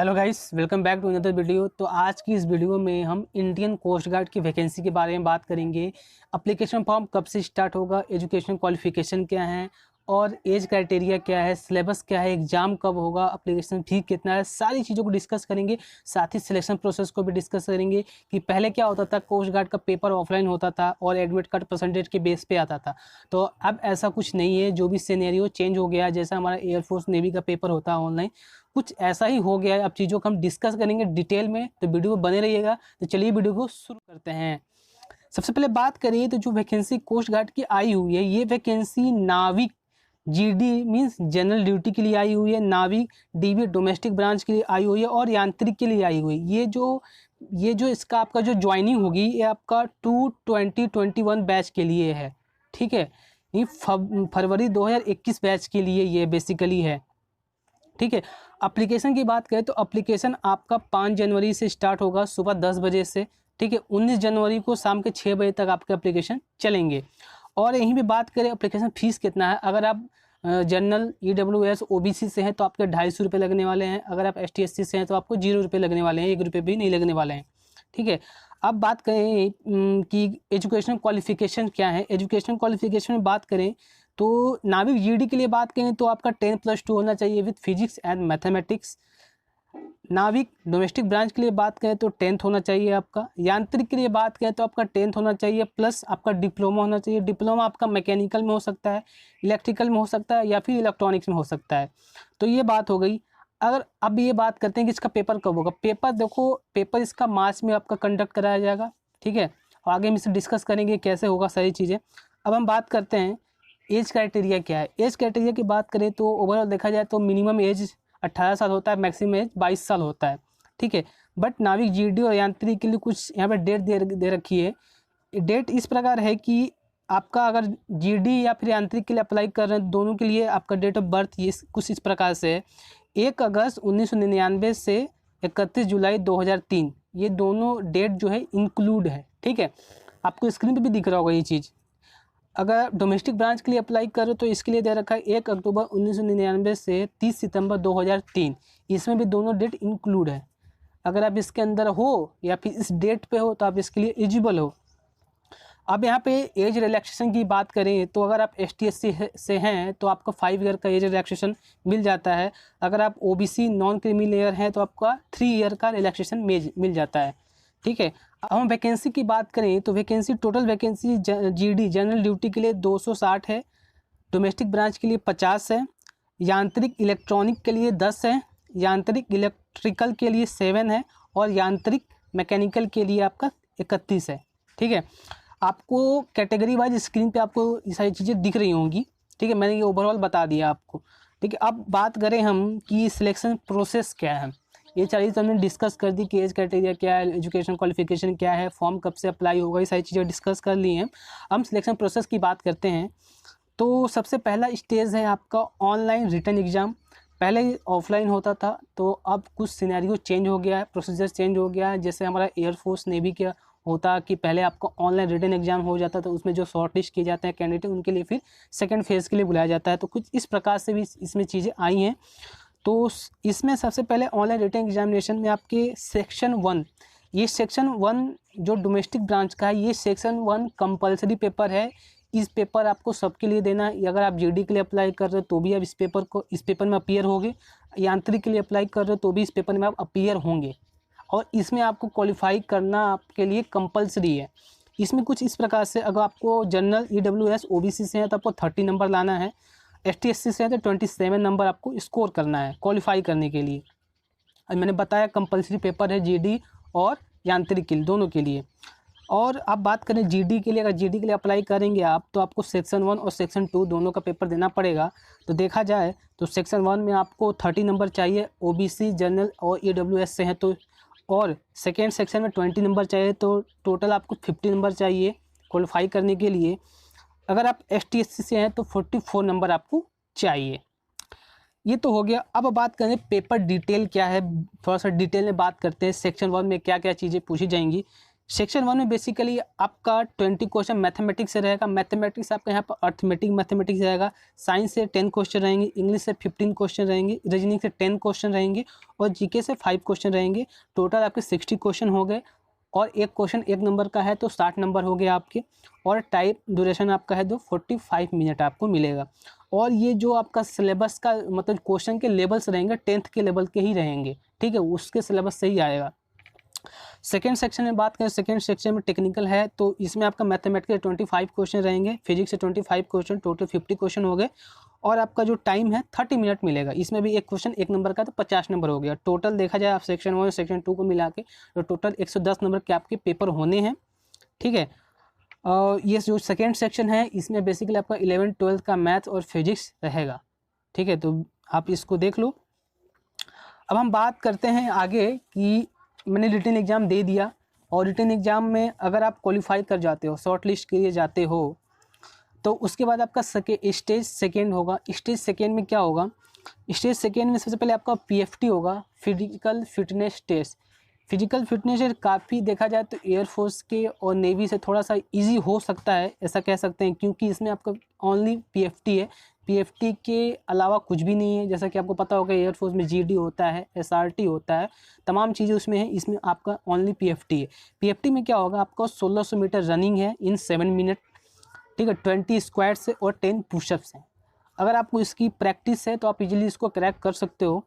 Hello guys, welcome back to another video. तो आज की इस वीडियो में हम इंडियन कोस्ट गार्ड की वैकेंसी के बारे में बात करेंगे। एप्लीकेशन फॉर्म कब से स्टार्ट होगा, एजुकेशन क्वालिफिकेशन क्या है और एज क्राइटेरिया क्या है, सिलेबस क्या है, एग्जाम कब होगा, एप्लीकेशन फी कितना है, सारी चीज़ों को डिस्कस करेंगे। साथ ही सिलेक्शन प्रोसेस को भी डिस्कस करेंगे कि पहले क्या होता था, कोस्ट गार्ड का पेपर ऑफलाइन होता था और एडमिट कार्ड परसेंटेज के बेस पे आता था। तो अब ऐसा कुछ नहीं है, जो भी सिनेरियो चेंज हो गया, जैसा हमारा एयरफोर्स नेवी का पेपर होता है ऑनलाइन, कुछ ऐसा ही हो गया है। अब चीज़ों को हम डिस्कस करेंगे डिटेल में, तो वीडियो में बने रहिएगा। तो चलिए वीडियो को शुरू करते हैं। सबसे पहले बात करिए तो जो वैकेंसी कोस्ट गार्ड की आई हुई है, ये वैकेंसी नाविक जीडी मींस जनरल ड्यूटी के लिए आई हुई है, नाविक डीबी डोमेस्टिक ब्रांच के लिए आई हुई है और यांत्रिक के लिए आई हुई है। ये जो इसका आपका जो ज्वाइनिंग होगी, ये आपका 2021 बैच के लिए है। ठीक है, ये फरवरी 2021 बैच के लिए ये बेसिकली है। ठीक है, एप्लीकेशन की बात करें तो एप्लीकेशन आपका 5 जनवरी से स्टार्ट होगा सुबह 10 बजे से। ठीक है, 19 जनवरी को शाम के 6 बजे तक आपके एप्लीकेशन चलेंगे। और यहीं पे बात करें एप्लीकेशन फ़ीस कितना है, अगर आप जनरल EWS OBC से हैं तो आपके 250 रुपये लगने वाले हैं। अगर आप ST/SC से हैं तो आपको 0 रुपये लगने वाले हैं, 1 रुपये भी नहीं लगने वाले हैं। ठीक है, अब बात करें कि एजुकेशन क्वालिफिकेशन क्या है। एजुकेशन क्वालिफिकेशन में बात करें तो नाविक जीडी के लिए बात करें तो आपका 10+2 होना चाहिए विद फिजिक्स एंड मैथमेटिक्स। नाविक डोमेस्टिक ब्रांच के लिए बात करें तो 10th होना चाहिए आपका। यांत्रिक के लिए बात करें तो आपका 10th होना चाहिए प्लस आपका डिप्लोमा होना चाहिए। डिप्लोमा आपका मैकेनिकल में हो सकता है, इलेक्ट्रिकल में हो सकता है या फिर इलेक्ट्रॉनिक्स में हो सकता है। तो ये बात हो गई। अगर अब ये बात करते हैं कि इसका पेपर कब होगा। पेपर देखो, पेपर इसका मार्च में आपका कंडक्ट कराया जाएगा। ठीक है, आगे हम इसे डिस्कस करेंगे कैसे होगा सारी चीज़ें। अब हम बात करते हैं एज क्राइटेरिया क्या है। एज क्राइटेरिया की बात करें तो ओवरऑल देखा जाए तो मिनिमम एज 18 साल होता है, मैक्सिमम एज 22 साल होता है। ठीक है, बट नाविक जीडी और यांत्रिक के लिए कुछ यहाँ पे डेट दे रखी है। डेट इस प्रकार है कि आपका अगर जीडी या फिर यांत्रिक के लिए अप्लाई कर रहे हैं, दोनों के लिए आपका डेट ऑफ बर्थ ये कुछ इस प्रकार से है। 1 अगस्त 1999 से 31 जुलाई 2003, ये दोनों डेट जो है इंक्लूड है। ठीक है, आपको स्क्रीन पे भी दिख रहा होगा ये चीज़। अगर डोमेस्टिक ब्रांच के लिए अप्लाई करो तो इसके लिए दे रखा है 1 अक्टूबर 1999 से 30 सितंबर 2003, इसमें भी दोनों डेट इंक्लूड है। अगर आप इसके अंदर हो या फिर इस डेट पे हो तो आप इसके लिए एलिजिबल हो। अब यहाँ पे एज रिलैक्सेशन की बात करें तो अगर आप ST/SC से हैं तो आपको 5 ईयर का एज रिलैक्सेशन मिल जाता है। अगर आप OBC नॉन क्रीमी लेयर हैं तो आपका 3 ईयर का रिलैक्सेशन मिल जाता है। ठीक है, अब हम वैकेंसी की बात करें तो vacancy total vacancy GD general duty के लिए 260 है, डोमेस्टिक ब्रांच के लिए 50 है, यांत्रिक इलेक्ट्रॉनिक के लिए 10 है, यांत्रिक इलेक्ट्रिकल के लिए 7 है और यांत्रिक मैकेनिकल के लिए आपका 31 है। ठीक है, आपको कैटेगरी वाइज स्क्रीन पे आपको ये सारी चीज़ें दिख रही होंगी। ठीक है, मैंने ये ओवरऑल बता दिया आपको। ठीक है, अब बात करें हम कि सिलेक्शन प्रोसेस क्या है। ये सारी चीज़ हमने डिस्कस कर दी कि एज क्राइटेरिया क्या है, एजुकेशन क्वालिफिकेशन क्या है, फॉर्म कब से अप्लाई होगा, ये सारी चीज़ें डिस्कस कर ली हैं। हम सिलेक्शन प्रोसेस की बात करते हैं तो सबसे पहला स्टेज है आपका ऑनलाइन रिटन एग्ज़ाम। पहले ऑफलाइन होता था, तो अब कुछ सिनेरियो चेंज हो गया है, प्रोसीजर चेंज हो गया है। जैसे हमारा एयरफोर्स नेवी का होता कि पहले आपका ऑनलाइन रिटन एग्जाम हो जाता, तो उसमें जो शॉर्ट लिस्ट किए जाते हैं कैंडिडेट, उनके लिए फिर सेकंड फेज़ के लिए बुलाया जाता है। तो कुछ इस प्रकार से भी इसमें चीज़ें आई हैं। तो इसमें सबसे पहले ऑनलाइन रिटन एग्जामिनेशन में आपके सेक्शन 1, ये सेक्शन 1 जो डोमेस्टिक ब्रांच का है, ये सेक्शन 1 कंपलसरी पेपर है। इस पेपर आपको सबके लिए देना है। अगर आप जीडी के लिए अप्लाई कर रहे हो तो भी आप इस पेपर में अपीयर होंगे। यांत्रिक के लिए अप्लाई कर रहे हो तो भी इस पेपर में आप अपीयर होंगे और इसमें आपको क्वालिफाई करना आपके लिए कंपलसरी है। इसमें कुछ इस प्रकार से, अगर आपको जनरल EWS OBC से है तो आपको 30 नंबर लाना है, ST/SC से है तो 27 नंबर आपको स्कोर करना है क्वालिफाई करने के लिए। अब मैंने बताया कंपलसरी पेपर है जीडी और यांत्रिक के लिए, दोनों के लिए। और अब बात करें जीडी के लिए, अगर जीडी के लिए अप्लाई करेंगे आप तो आपको सेक्शन 1 और सेक्शन 2 दोनों का पेपर देना पड़ेगा। तो देखा जाए तो सेक्शन 1 में आपको 30 नंबर चाहिए, OBC जनरल और EWS से हैं तो, और सेकेंड सेक्शन में 20 नंबर चाहिए, तो टोटल आपको 50 नंबर चाहिए क्वालिफाई करने के लिए। अगर आप ST/SC से हैं तो 44 नंबर आपको चाहिए। ये तो हो गया। अब बात करें पेपर डिटेल क्या है, थोड़ा सा डिटेल में बात करते हैं। सेक्शन 1 में क्या क्या चीज़ें पूछी जाएंगी। सेक्शन 1 में बेसिकली आपका 20 क्वेश्चन मैथमेटिक्स से रहेगा। मैथमेटिक्स आपका यहाँ पर अर्थमेटिक मैथमेटिक्स रहेगा। साइंस से 10 क्वेश्चन रहेंगे, इंग्लिश से 15 क्वेश्चन रहेंगे, रीजनिंग से 10 क्वेश्चन रहेंगे और जीके से 5 क्वेश्चन रहेंगे। टोटल आपके 60 क्वेश्चन हो गए और एक क्वेश्चन 1 नंबर का है तो 60 नंबर हो गए आपके। और टाइम ड्यूरेशन आपका है 45 मिनट आपको मिलेगा। और ये जो आपका सिलेबस का मतलब क्वेश्चन के लेवल्स रहेंगे 10th के लेवल के ही रहेंगे, ठीक है, उसके सिलेबस से ही आएगा। सेकेंड सेक्शन में बात करें, सेकेंड सेक्शन में टेक्निकल है तो इसमें आपका मैथमेटिक्स के 25 क्वेश्चन रहेंगे, फिजिक्स से 25 क्वेश्चन, टोटल 50 क्वेश्चन हो गए। और आपका जो टाइम है 30 मिनट मिलेगा। इसमें भी एक क्वेश्चन 1 नंबर का तो 50 नंबर हो गया। टोटल देखा जाए आप सेक्शन 1 और सेक्शन 2 को मिला के तो टोटल 110 नंबर के आपके पेपर होने हैं, ठीक है। ये जो सेकेंड सेक्शन है इसमें बेसिकली आपका 11th 12th का मैथ और फिजिक्स रहेगा, ठीक है, तो आप इसको देख लो। अब हम बात करते हैं आगे कि मैंने रिटन एग्ज़ाम दे दिया और रिटन एग्ज़ाम में अगर आप क्वालिफाई कर जाते हो, शॉर्ट लिस्ट के लिए जाते हो, तो उसके बाद आपका स्टेज सेकेंड होगा। स्टेज सेकेंड में क्या होगा, स्टेज सेकेंड में सबसे पहले आपका PFT होगा, physical fitness test. Physical fitness काफ़ी देखा जाए तो एयरफोर्स के और नेवी से थोड़ा सा इजी हो सकता है, ऐसा कह सकते हैं, क्योंकि इसमें आपका ओनली PFT है। PFT के अलावा कुछ भी नहीं है। जैसा कि आपको पता होगा एयरफोर्स में GD होता है, SRT होता है, तमाम चीज़ें उसमें है, इसमें आपका ओनली PFT है। PFT में क्या होगा, आपका 1600 मीटर रनिंग है इन 7 मिनट, ठीक है, 20 स्क्वाट्स है और 10 पुशअप्स हैं। अगर आपको इसकी प्रैक्टिस है तो आप इजीली इसको क्रैक कर सकते हो।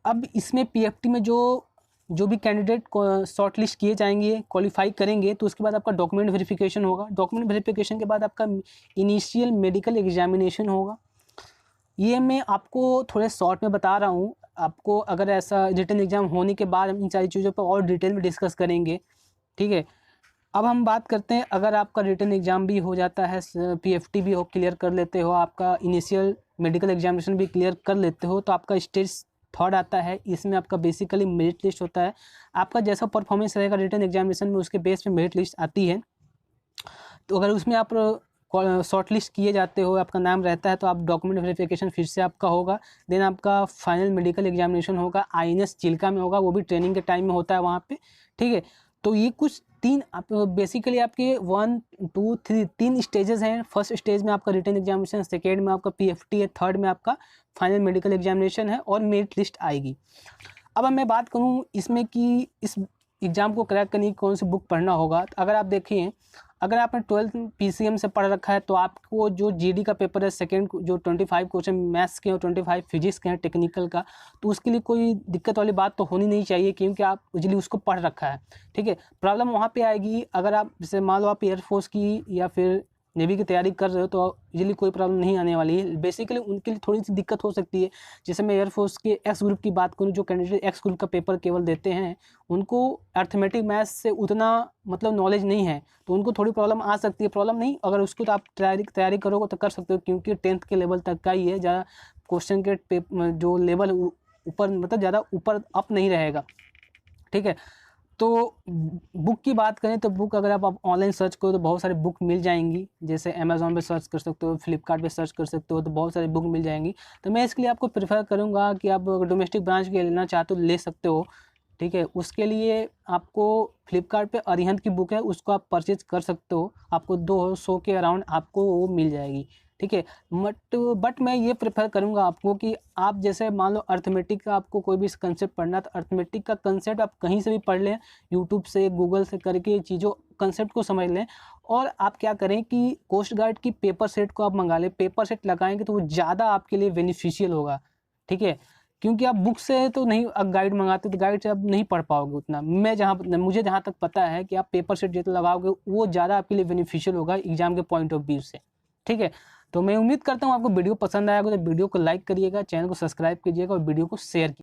अब इसमें PFT में जो भी कैंडिडेट शॉर्ट लिस्ट किए जाएंगे, क्वालिफाई करेंगे, तो उसके बाद आपका डॉक्यूमेंट वेरिफिकेशन होगा। डॉक्यूमेंट वेरिफिकेशन के बाद आपका इनिशियल मेडिकल एग्जामिनेशन होगा। ये मैं आपको थोड़े शॉर्ट में बता रहा हूँ। आपको अगर ऐसा रिटन एग्ज़ाम होने के बाद हम इन सारी चीज़ों पर और डिटेल में डिस्कस करेंगे, ठीक है। अब हम बात करते हैं, अगर आपका रिटन एग्ज़ाम भी हो जाता है, PFT भी हो क्लियर कर लेते हो, आपका इनिशियल मेडिकल एग्जामिनेशन भी क्लियर कर लेते हो, तो आपका स्टेज थर्ड आता है। इसमें आपका बेसिकली मेरिट लिस्ट होता है। आपका जैसा परफॉर्मेंस रहेगा रिटन एग्जामिनेशन में उसके बेस पे मेरिट लिस्ट आती है। तो अगर उसमें आप शॉर्ट लिस्ट किए जाते हो, आपका नाम रहता है, तो आप डॉक्यूमेंट वेरिफिकेशन फिर से आपका होगा। देन आपका फाइनल मेडिकल एग्जामिनेशन होगा, INS चिल्का में होगा, वो भी ट्रेनिंग के टाइम में होता है वहाँ पे, ठीक है। तो ये कुछ बेसिकली आपके 1 2 3 स्टेजेस हैं। फर्स्ट स्टेज में आपका रिटन एग्जामिनेशन, सेकेंड में आपका PFT है, थर्ड में आपका फाइनल मेडिकल एग्जामिनेशन है और मेरिट लिस्ट आएगी। अब मैं बात करूँ इसमें कि इस एग्ज़ाम को क्रैक करने की कौन सी बुक पढ़ना होगा, तो अगर आप देखिए, अगर आपने 12th PCM से पढ़ रखा है तो आपको जो GD का पेपर है सेकेंड, जो 25 क्वेश्चन मैथ्स के और 25 फिजिक्स के हैं टेक्निकल का, तो उसके लिए कोई दिक्कत वाली बात तो होनी नहीं चाहिए, क्योंकि आप इजीली उसको पढ़ रखा है, ठीक है। प्रॉब्लम वहाँ पे आएगी अगर आप, जैसे मान लो आप एयरफोर्स की या फिर नेवी की तैयारी कर रहे हो, तो इजीली कोई प्रॉब्लम नहीं आने वाली है। बेसिकली उनके लिए थोड़ी सी दिक्कत हो सकती है। जैसे मैं एयरफोर्स के एक्स ग्रुप की बात करूँ, जो कैंडिडेट एक्स ग्रुप का पेपर केवल देते हैं, उनको अर्थमेटिक मैथ्स से उतना मतलब नॉलेज नहीं है, तो उनको थोड़ी प्रॉब्लम आ सकती है। प्रॉब्लम नहीं, अगर उसको तो आप तैयारी करोगे तो कर सकते हो, क्योंकि 10th के लेवल तक का ही है, ज़्यादा क्वेश्चन के जो लेवल ऊपर मतलब ज़्यादा ऊपर अप नहीं रहेगा, ठीक है। तो बुक की बात करें तो बुक अगर आप ऑनलाइन सर्च करो तो बहुत सारी बुक मिल जाएंगी। जैसे अमेज़ॉन पे सर्च कर सकते हो, फ्लिपकार्ट पे सर्च कर सकते हो, तो बहुत सारी बुक मिल जाएंगी। तो मैं इसके लिए आपको प्रेफर करूँगा कि आप डोमेस्टिक ब्रांच के लेना चाहते हो ले सकते हो, ठीक है। उसके लिए आपको फ्लिपकार्ट पे अरिहंत की बुक है, उसको आप परचेज कर सकते हो, आपको 200 के अराउंड आपको वो मिल जाएगी, ठीक है। बट मैं ये प्रेफर करूँगा आपको कि आप जैसे मान लो अर्थमेटिक का आपको कोई भी कंसेप्ट पढ़ना है, तो अर्थमेटिक का कंसेप्ट आप कहीं से भी पढ़ लें, यूट्यूब से, गूगल से करके चीज़ों कंसेप्ट को समझ लें। और आप क्या करें कि कोस्ट गार्ड की पेपर सेट को आप मंगा लें। पेपर सेट लगाएंगे तो वो ज़्यादा आपके लिए बेनिफिशियल होगा, ठीक है। क्योंकि आप बुक से तो नहीं, गाइड मंगाते तो गाइड से आप नहीं पढ़ पाओगे उतना। मुझे जहाँ तक पता है कि आप पेपर सेट जितना लगाओगे वो ज़्यादा आपके लिए बेनिफिशियल होगा एग्जाम के पॉइंट ऑफ व्यू से, ठीक है। तो मैं उम्मीद करता हूँ आपको वीडियो पसंद आएगा, तो वीडियो को लाइक करिएगा, चैनल को सब्सक्राइब कीजिएगा और वीडियो को शेयर कीजिएगा।